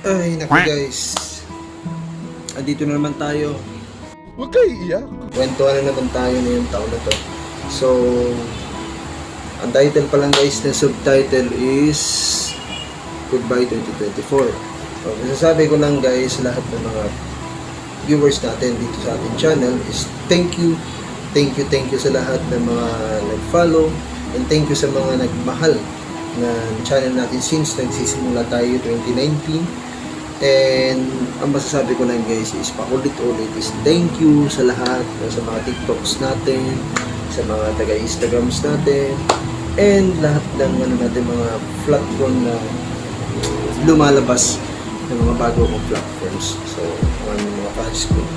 Ay, naku guys. Andito na naman tayo. Huwag kayo iiyak. Kwentuhan na naman tayo ngayong taon na to. So, ang title pa lang guys na subtitle is Goodbye 2024. So, masasabi ko lang guys, lahat ng mga viewers natin dito sa ating channel is thank you sa lahat ng mga nag-follow, and thank you sa mga nagmahal na channel natin since nagsisimula tayo 2019. And ang masasabi ko lang guys is paulit-ulit is thank you sa lahat, sa mga TikToks natin, sa mga taga-Instagrams natin, and lahat ng natin mga platform na lumalabas ng mga bago kong platforms. So, ang mga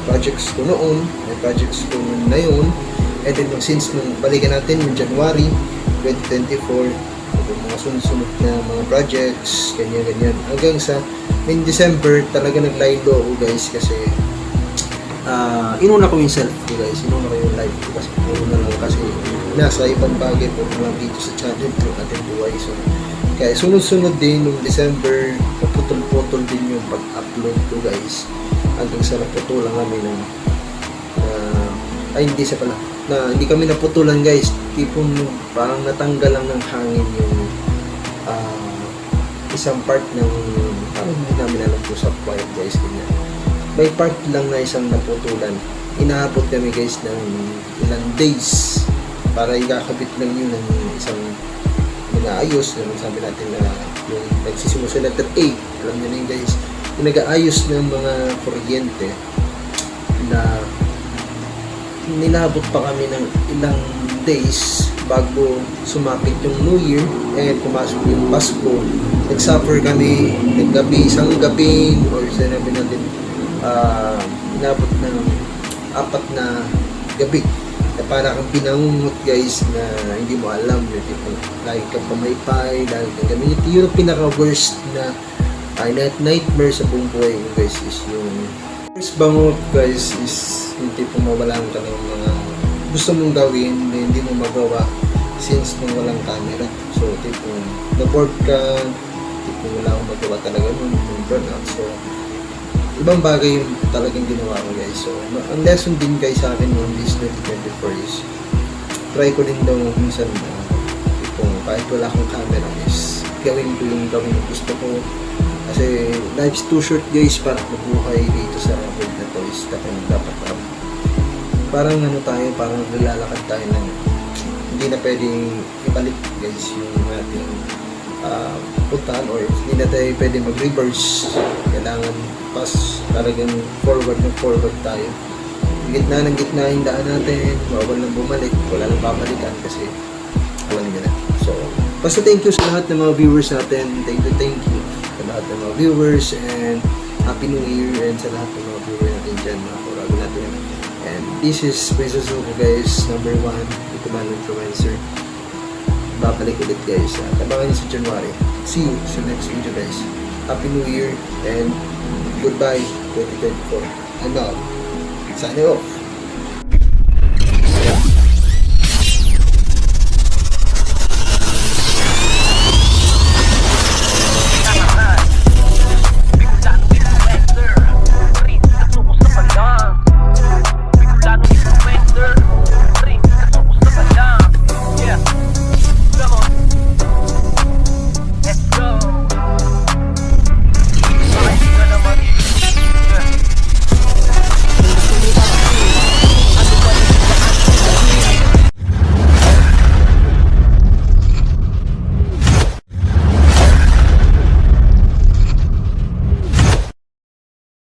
projects ko noon, may projects ko ngayon, and then since nung balikan natin yung January 2024, yung mga sunod-sunod na mga projects, ganyan-ganyan, hanggang sa in December talaga naglaylo ako guys kasi inuna ko yung self ko guys, inuna ko yung life ko kasi puro na lang kasi nasa ibang bagay po lang dito sa channel ko ating buhay. So kaya sunod-sunod din nung December, naputol-putol din yung pag-upload ko guys, hanggang sa naputulan kami ng hindi kami naputulan guys, tipong parang natanggal lang ng hangin yung isang part ng hindi namin alam po sa quiet guys, ganyan. May part lang na isang naputulan, inaabot kami guys ng ilang days para ikakabit lang yun ng isang nag-aayos, yung sabi natin na yung nagsisimula sa letter A, alam nyo na yun guys, yung nag-aayos ng mga kuryente na nilabot pa kami ng ilang days bago sumapit yung New Year and pumasok yung Pasko. Nag-suffer kami naggabi, isang gabi, or sinabi natin inabot ng 4 na gabi na para kang pinangungot guys na hindi mo alam, lagi kang pamaypay, lagi kang gamit. Yung pinaka-worst na nightmare sa buong buhay mo guys is yung first bangot guys is yung tipong mawalan ka ng mga gusto mong gawin na hindi mo magawa since nung walang camera. So tipong na-bored ka, tipong wala akong magawa talaga nung burnout. So ibang bagay yung talagang ginawa ko guys. So ang lesson din guys sa akin noong this 2024 is try ko din daw minsan tipong kahit wala akong camera is gawin ko yung gawin na gusto ko. Kasi life's too short guys para mabuhay dito sa world na to, is dapat parang parang nilalakad tayo ng hindi na pwedeng ibalik guys yung ating puntahan, or hindi na tayo pwedeng mag-reverse. Kailangan talagang forward tayo. Gitna yung daan natin, bawal nang bumalik, wala nang babalikan kasi alam nyo na. So basta thank you sa lahat ng mga viewers natin, thank you sa lahat ng mga viewers, and Happy New Year, and sa lahat ng mga viewers natin dyan, mga kurago natin. And this is Princess Zuko guys, number 1, ito man influencer. Babalik ulit guys, tabangan nyo sa January. See you sa next video guys. Happy New Year and goodbye 2024. And now, signing off.